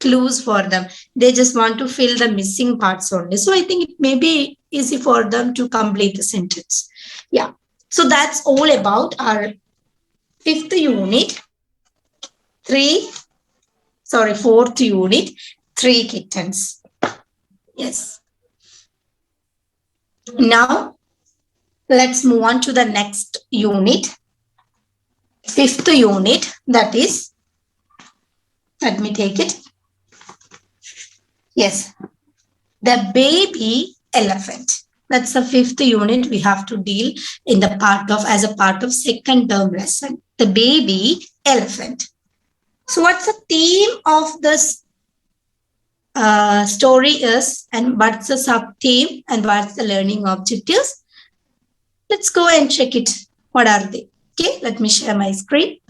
clues for them. They just want to fill the missing parts only. So I think it may be easy for them to complete the sentence. Yeah. So that's all about our 4th unit, 3 kittens. Yes. Now, let's move on to the next unit, 5th unit, that is, let me take it. Yes, the baby elephant. That's the 5th unit we have to deal in the as a part of 2nd term lesson. The baby elephant. So what's the theme of this story is, and what's the sub-theme, and what's the learning objectives? Let's go and check it. What are they? Okay, let me share my screen.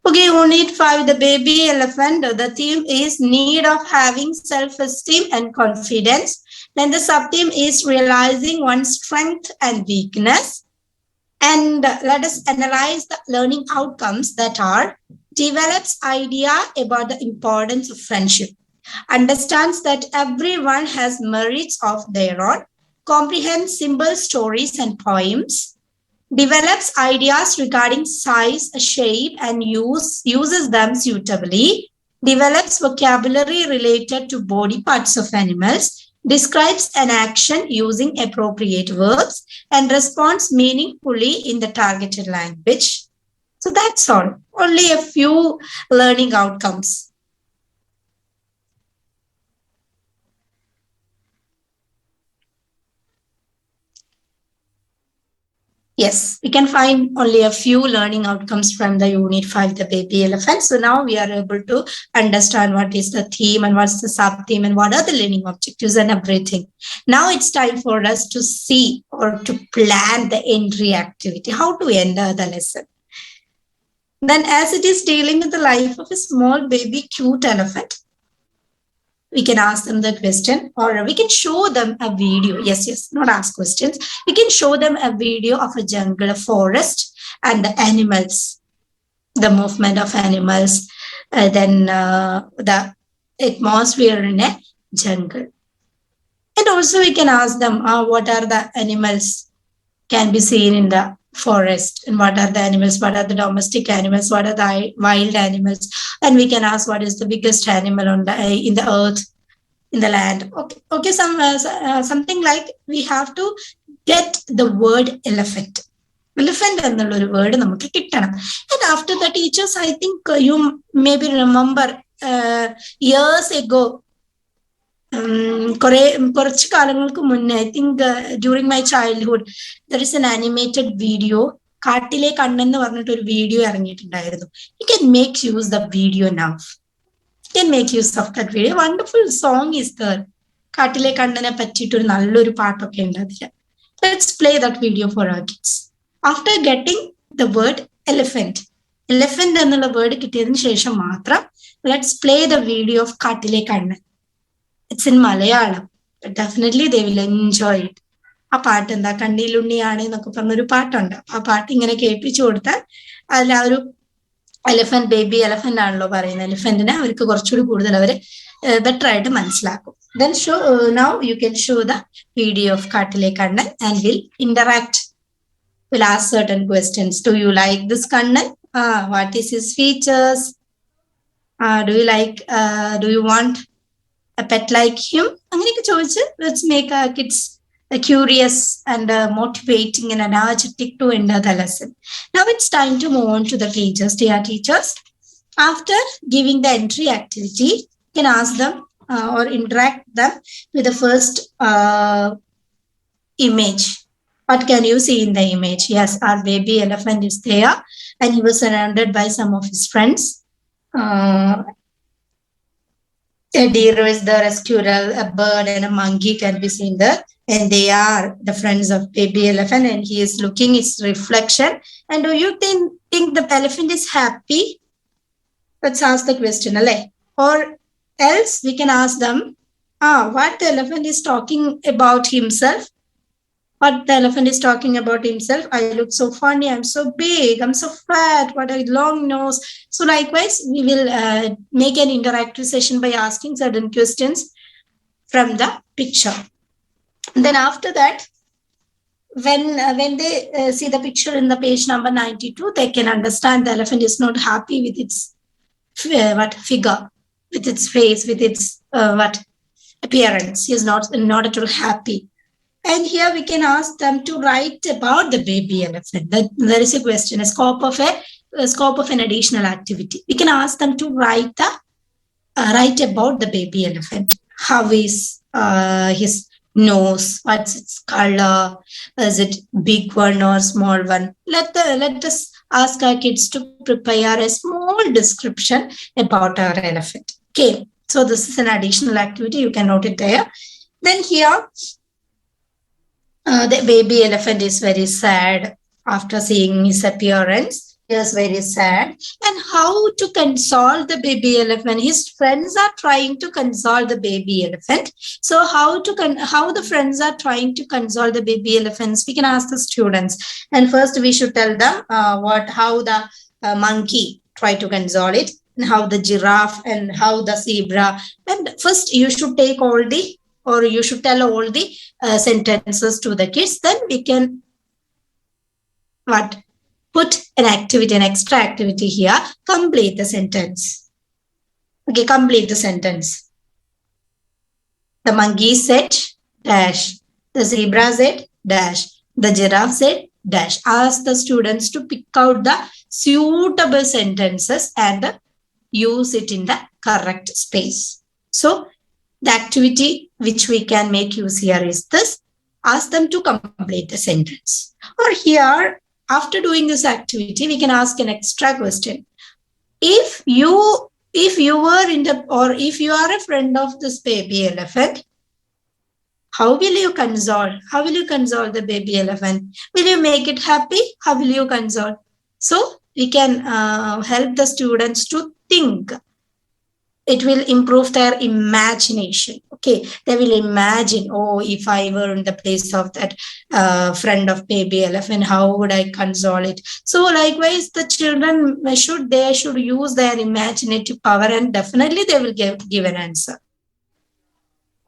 Okay, unit 5, the baby elephant. The theme is need of having self-esteem and confidence. Then the sub-theme is realizing one's strength and weakness. And let us analyze the learning outcomes that are: develops idea about the importance of friendship, understands that everyone has merits of their own, comprehends symbol stories and poems, develops ideas regarding size, shape, and uses them suitably, develops vocabulary related to body parts of animals, describes an action using appropriate verbs, and responds meaningfully in the targeted language. So that's all. Only a few learning outcomes. Yes, we can find only a few learning outcomes from the unit 5, the baby elephant. So now we are able to understand what is the theme and what's the sub-theme and what are the learning objectives and everything. Now it's time for us to see or to plan the entry activity, how to enter the lesson. Then as it is dealing with the life of a small baby cute elephant, we can ask them the question, or we can show them a video. Yes, not ask questions. We can show them a video of a jungle, a forest, and the animals, the movement of animals, then the atmosphere in a jungle. And also we can ask them what are the animals can be seen in the forest, and what are the animals, what are the domestic animals, what are the wild animals, and we can ask what is the biggest animal on the in the earth, in the land. Okay, something like we have to get the word elephant. Elephant എന്നുള്ള ഒരു word നമുക്ക് കിട്ടണം. And after the teachers, I think you maybe remember years ago, കുറച്ച് കാലങ്ങൾക്ക് മുന്നേ, I think during my childhood, there is an animated video. കാട്ടിലെ കണ്ണൻ എന്ന് പറഞ്ഞിട്ട് ഒരു video ഇറങ്ങിയിട്ടുണ്ടായിരുന്നു. You can make use the video now. You can make use of that video. Wonderful song is there. കാട്ടിലെ കണ്ണനെ പറ്റിയിട്ട് ഒരു നല്ലൊരു പാട്ടൊക്കെ ഉണ്ട് അതിൽ. Let's play that video for our kids. After getting the word elephant എന്നുള്ള word കിട്ടിയതിന് ശേഷം മാത്രം let's play the video of കാട്ടിലെ Kannan. It's in Malayalam. But definitely they will enjoy it. ആ പാട്ട് എന്താ, കണ്ണിലുണ്ണിയാണ് എന്നൊക്കെ പറഞ്ഞൊരു പാട്ടുണ്ട്. ആ പാട്ട് ഇങ്ങനെ കേൾപ്പിച്ചു കൊടുത്താൽ അതിൽ ആ ഒരു എലിഫന്റ്, ബേബി എലിഫന്റ് ആണല്ലോ പറയുന്നത്, എലിഫന്റിനെ അവർക്ക് കുറച്ചുകൂടി കൂടുതൽ അവർ ബെറ്റർ ആയിട്ട് മനസ്സിലാക്കും. Then now you can show the video of കാട്ടിലെ Kannan and we'll interact. We'll ask certain questions. Do you like this Kannan? What is his features? Do you want a pet like him? അങ്ങനെയൊക്കെ ചോദിച്ച് let's make our kids curious and motivating and energetic to enter the lesson. Now it's time to move on to the teachers. Dear teachers, after giving the entry activity, you can ask them or interact them with the first image. What can you see in the image? Yes, our baby elephant is there and he was surrounded by some of his friends. A deer is there, a squirrel, a bird, and a monkey can be seen there. And they are the friends of baby elephant, and he is looking his reflection. And do you think the elephant is happy? Let's ask the question, Ale. Or else we can ask them, what the elephant is talking about himself. What the elephant is talking about himself. I look so funny, I'm so big, I'm so fat, what a long nose. So likewise, we will make an interactive session by asking certain questions from the picture. And then after that, when they see the picture in the page number 92, they can understand the elephant is not happy with its figure, with its face, with its appearance. He is not at all happy. And here we can ask them to write about the baby elephant. There is a question, a scope of an additional activity. We can ask them to write about the baby elephant. How is his nose? What's its color? Is it big one or small one? Let us ask our kids to prepare a small description about our elephant. Okay, so this is an additional activity. You can note it there. Then here, the baby elephant is very sad after seeing his appearance. He is very sad. And how to console the baby elephant? His friends are trying to console the baby elephant. So how the friends are trying to console the baby elephants? We can ask the students. And first we should tell them how the monkey tried to console it, and how the giraffe, and how the zebra. And first you should take you should tell all the sentences to the kids. Then we can put an extra activity here. Complete the sentence. Okay, complete the sentence. The monkey said dash, the zebra said dash, the giraffe said dash. Ask the students to pick out the suitable sentences and use it in the correct space. So the activity which we can make use here is this. Ask them to complete the sentence. Or here, after doing this activity, we can ask an extra question. If you were if you are a friend of this baby elephant, how will you console? How will you console the baby elephant? Will you make it happy? How will you console? So we can help the students to think. It will improve their imagination. Okay, they will imagine, oh, if I were in the place of that friend of baby elephant, how would I console it? So likewise, the children should use their imaginative power, and definitely they will give an answer.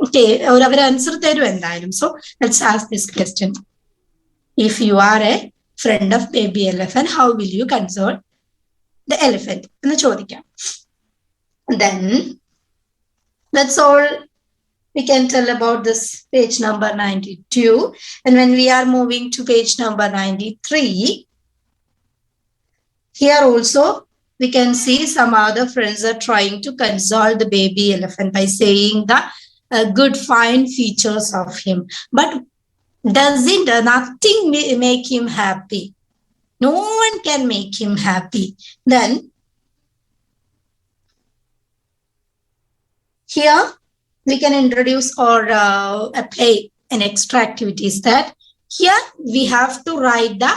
Okay, or our answer there. So let's ask this question. If you are a friend of baby elephant, how will you console the elephant? Then that's all we can tell about this page number 92. And when we are moving to page number 93, here also we can see some other friends are trying to console the baby elephant by saying the good, fine features of him. But doesn't nothing make him happy? No one can make him happy. Then here we can introduce or apply an extra activities that here we have to write the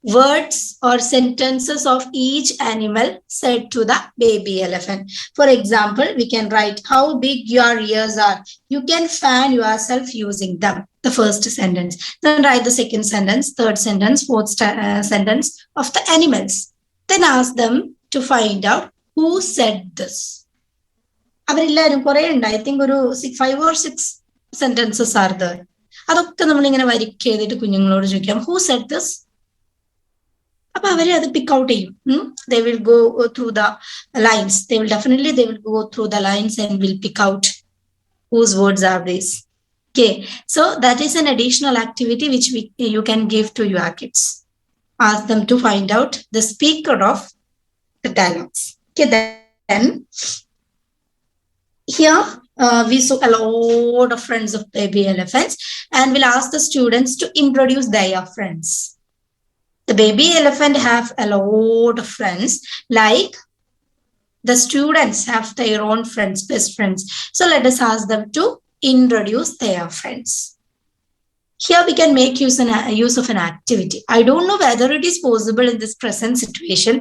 words or sentences of each animal said to the baby elephant. For example, we can write how big your ears are. You can fan yourself using them. The first sentence. Then write the second sentence, third sentence, fourth sentence of the animals. Then ask them to find out who said this. അവരെല്ലാവരും കുറേ ഉണ്ട്. I think ഒരു 5 or 6 sentences are there. അതൊക്കെ നമ്മളിങ്ങനെ വരിക്ക് ചെയ്തിട്ട് കുഞ്ഞുങ്ങളോട് ചോദിക്കാം, who said this? അപ്പൊ അവരെ അത് പിക്ക് ഔട്ട് ചെയ്യും. They will go through the lines. They will go through the lines and will pick out whose words are these. Okay, so that is an additional activity which you can give to your kids. Ask them to find out the speaker of the dialogues. Okay, then here we saw a lot of friends of baby elephants, and we'll ask the students to introduce their friends. The baby elephant have a lot of friends, like the students have their own friends, best friends. So let us ask them to introduce their friends. Here we can make use of an activity. I don't know whether it is possible in this present situation.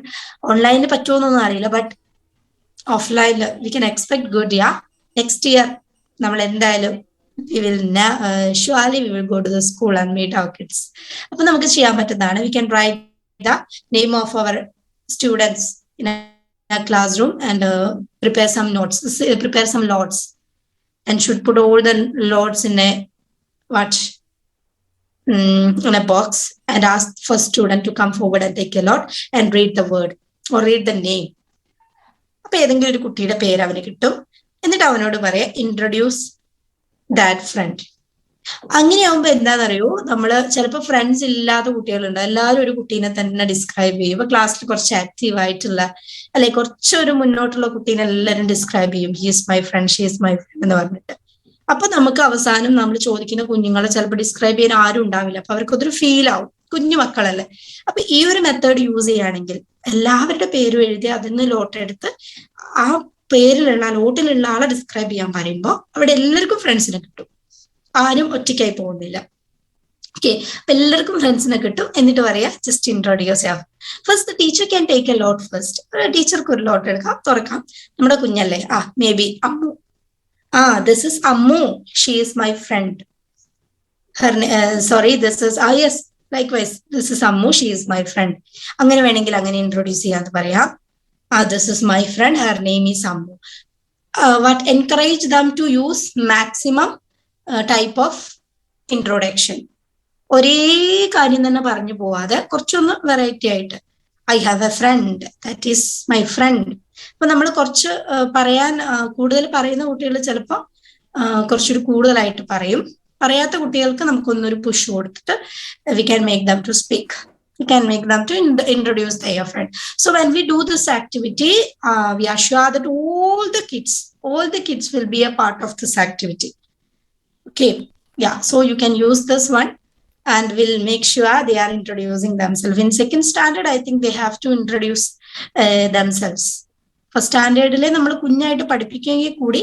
Online but offline we can expect good. Yeah, next year we will surely we will go to the school and meet our kids. We can write the name of our students in a classroom and prepare some notes, prepare some lots, and should put all the lots in a in a box and ask first student to come forward and take a lot and read the word or read the name. അപ്പൊ ഏതെങ്കിലും ഒരു കുട്ടിയുടെ പേര് അവന് കിട്ടും. എന്നിട്ട് അവനോട് പറയാം ഇൻട്രൊഡ്യൂസ് ദാറ്റ് ഫ്രണ്ട്. അങ്ങനെയാവുമ്പോ എന്താണെന്നറിയോ, നമ്മള് ചിലപ്പോൾ ഫ്രണ്ട്സ് ഇല്ലാത്ത കുട്ടികളുണ്ട്, എല്ലാവരും ഒരു കുട്ടീനെ തന്നെ ഡിസ്ക്രൈബ് ചെയ്യും. ഇപ്പൊ ക്ലാസ്സിൽ കുറച്ച് ആക്റ്റീവ് ആയിട്ടുള്ള അല്ലെ കുറച്ചൊരു മുന്നോട്ടുള്ള കുട്ടീനെ എല്ലാവരും ഡിസ്ക്രൈബ് ചെയ്യും, he's my friend, she's my friend എന്ന് പറഞ്ഞിട്ട്. അപ്പൊ നമുക്ക് അവസാനം നമ്മൾ ചോദിക്കുന്ന കുഞ്ഞുങ്ങളെ ചിലപ്പോൾ ഡിസ്ക്രൈബ് ചെയ്യാൻ ആരും ഉണ്ടാവില്ല. അപ്പൊ അവർക്കൊരു ഫീൽ ആവും, കുഞ്ഞു മക്കളല്ലേ. അപ്പൊ ഈ ഒരു മെത്തേഡ് യൂസ് ചെയ്യുകയാണെങ്കിൽ എല്ലാവരുടെ പേരും എഴുതി അതിന് ലോട്ടെടുത്ത് ആ പേരിലുള്ള ലോട്ടിലുള്ള ആളെ ഡിസ്ക്രൈബ് ചെയ്യാൻ പറയുമ്പോൾ അവിടെ എല്ലാവർക്കും ഫ്രണ്ട്സിനെ കിട്ടും, ആരും ഒറ്റയ്ക്കായി പോകുന്നില്ല. ഓക്കെ, അപ്പൊ എല്ലാവർക്കും ഫ്രണ്ട്സിനെ കിട്ടും. എന്നിട്ട് പറയാ ജസ്റ്റ് ഇൻട്രോഡ്യൂസ് ചെയ്യാം. First teacher can take a lot first. ടീച്ചർക്ക് ഒരു ലോട്ട് എടുക്കാം, തുറക്കാം. നമ്മുടെ കുഞ്ഞല്ലേ, may be Ammu. This is Ammu, she is my friend. This is yes, likewise, this is Ammu, she is my friend. അങ്ങനെ വേണമെങ്കിൽ അങ്ങനെ ഇൻട്രോഡ്യൂസ് ചെയ്യാന്ന് പറയാം. This is my friend, her name is Ammu. What encourage them to use maximum type of introduction. ഒരേ കാര്യം തന്നെ പറഞ്ഞു പോവാതെ കുറച്ചൊന്ന് വെറൈറ്റി ആയിട്ട്, I have a friend, that is my friend. അപ്പൊ നമ്മൾ കുറച്ച് പറയാൻ കൂടുതൽ പറയുന്ന കുട്ടികൾ ചിലപ്പോൾ കുറച്ചൊരു കൂടുതലായിട്ട് പറയും. പറയാത്ത കുട്ടികൾക്ക് നമുക്കൊന്നൊരു പുഷ് കൊടുത്തിട്ട് we can make them to speak. We can make them to introduce their friend. So when we do this activity, we are sure that all the kids will be a part of this activity. Okay, yeah, so you can use this one and we'll make sure they are introducing themselves. In second standard, I think they have to introduce themselves. First സ്റ്റാൻഡേർഡിലെ നമ്മൾ കുഞ്ഞായിട്ട് പഠിപ്പിക്കുകയെങ്കിൽ കൂടി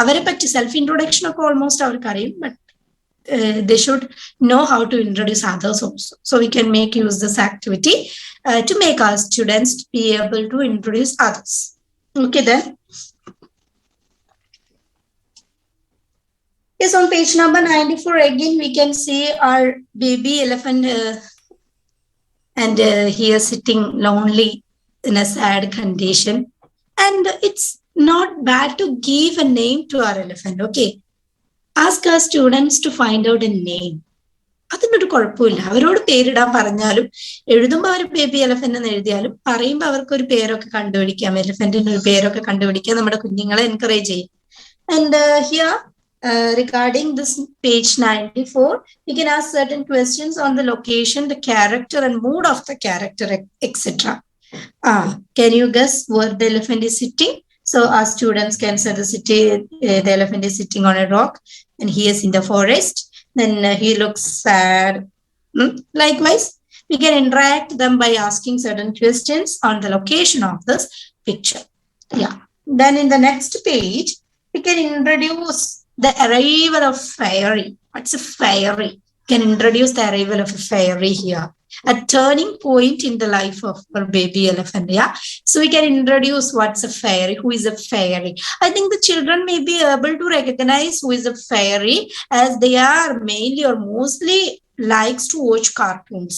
അവരെ പറ്റി self introduction ഒക്കെ almost അവർക്ക് അറിയും, but they should know how to introduce others also. So we can make use this activity to make our students be able to introduce others. Okay, then Yes, on page number 94, again, we can see our baby elephant and he is sitting lonely in a sad condition. And it's not bad to give a name to our elephant. Okay. Ask our students to find out a name. അതിനൊരു കുഴപ്പമില്ല. അവരോട് പേരിടാൻ പറഞ്ഞാലും എഴുതുമ്പോൾ അവർ baby elephant എന്ന് എഴുതിയാലും പറയുമ്പോൾ അവർക്ക് ഒരു പേരൊക്കെ കണ്ടുപിടിക്കാം, എലഫന്റിന് ഒരു പേരൊക്കെ കണ്ടുപിടിക്കാൻ നമ്മുടെ കുഞ്ഞുങ്ങളെ എൻകറേജ് ചെയ്യും. And here, regarding this page 94, we can ask certain questions on the location, the character and mood of the character, etc. Can you guess where the elephant is sitting? So our students can say the elephant is sitting on a rock and he is in the forest. Then he looks sad. Likewise, we can interact them by asking certain questions on the location of this picture. Yeah. Then in the next page, we can introduce the arrival of fairy. What's a fairy? We can introduce the arrival of a fairy here. A turning point in the life of our baby elephant. Yeah. So we can introduce what's a fairy, who is a fairy. I think the children may be able to recognize who is a fairy as they are mainly or mostly likes to watch cartoons.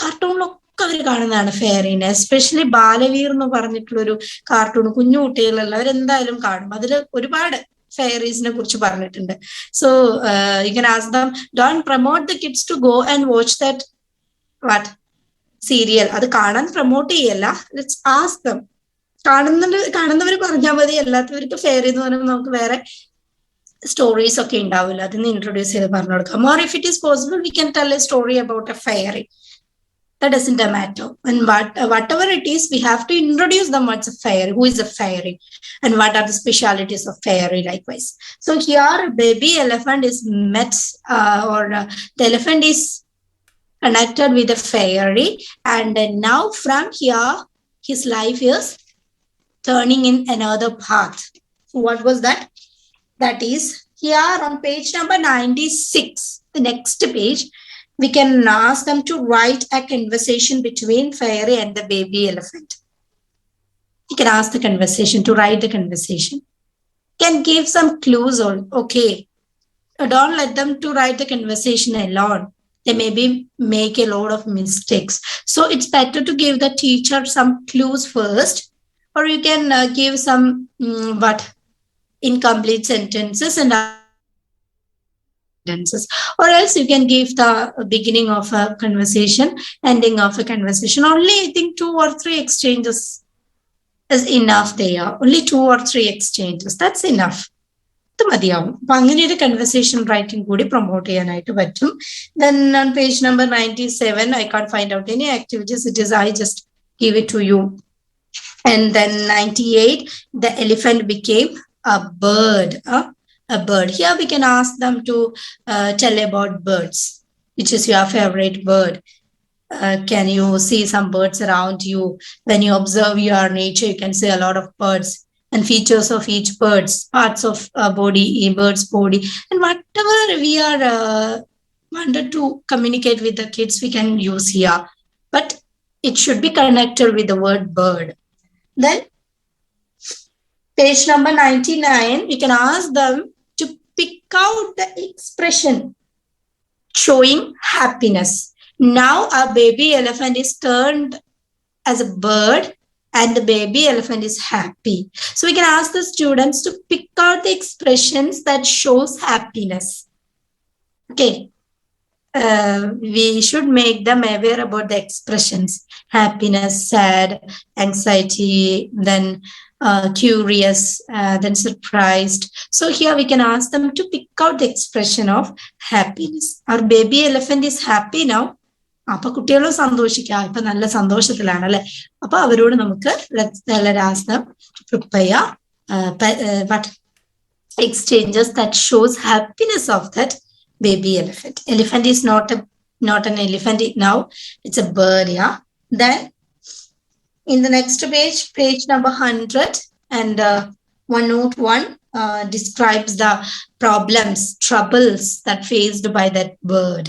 കാർട്ടൂണിലൊക്കെ അവർ കാണുന്നതാണ് ഫെയറിനെ, especially Baalveer എന്ന് പറഞ്ഞിട്ടുള്ളൊരു cartoon കുഞ്ഞു കുട്ടികളുള്ളവർ എന്തായാലും കാണും. അതിൽ ഒരുപാട് ഫെയറീസിനെ കുറിച്ച് പറഞ്ഞിട്ടുണ്ട്. So you can ask them, don't promote the kids to go and watch that serial. അത് കാണാൻ പ്രൊമോട്ട് ചെയ്യല്ല, ലെറ്റ്സ് ആസ്ക് ദം. കാണുന്നവർ പറഞ്ഞാൽ മതി, അല്ലാത്തവർക്ക് ഫെയറി എന്ന് പറയുമ്പോൾ നമുക്ക് വേറെ സ്റ്റോറീസ് ഒക്കെ ഉണ്ടാവില്ല, അതിന് ഇൻട്രൊഡ്യൂസ് ചെയ്ത് പറഞ്ഞു കൊടുക്കാം. Or if it is possible we can tell A story about A fairy. That doesn't matter. And whatever it is, we have to introduce them what's a fairy, who is a fairy, and what are the specialities of fairy likewise. So here, baby elephant is met, the elephant is connected with a fairy. And now from here, his life is turning in another path. So what was that? That is here on page number 96, the next page, we can ask them to write a conversation between fairy and the baby elephant. You can ask the conversation to write the conversation. Can give some clues or okay. Don't let them to write the conversation alone. They maybe make a lot of mistakes. So it's better to give the teacher some clues first, or you can give some incomplete sentences and sentences, or else you can give the beginning of a conversation, ending of a conversation. Only I think 2 or 3 exchanges is enough there. Only 2 or 3 exchanges. That's enough. മതിയാവും. അപ്പൊ അങ്ങനെ ഒരു conversation writing കൂടി promote ചെയ്യാനായിട്ട് പറ്റും. Then on page number 97, I can't find out any activities. It is I just give it to you. And then 98, the elephant became a bird. A bird. Here we can ask them to tell about birds. Which is your favorite bird? Can you see some birds around you? When you observe your nature, you can see a lot of birds and features of each bird's parts of body, a bird's body, and whatever we are wanted to communicate with the kids, we can use here. But it should be connected with the word bird. Then page number 99, we can ask them to pick out the expression showing happiness. Now our baby elephant is turned as a bird and the baby elephant is happy. So we can ask the students to pick out the expressions that shows happiness. Okay. We should make them aware about the expressions: happiness, sad, anxiety, then curious, then surprised. So here we can ask them to pick out the expression of happiness. Our baby elephant is happy now. അപ്പൊ കുട്ടികളും സന്തോഷിക്കാം, ഇപ്പൊ നല്ല സന്തോഷത്തിലാണ് അല്ലെ. അപ്പൊ അവരോട് നമുക്ക് ask them to prepare what exchanges that shows happiness of that baby elephant. Elephant is not an elephant now, it's a bird. Yeah. Then in the next page, page number 100 and 101 describes the troubles that faced by that bird.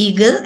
Eagle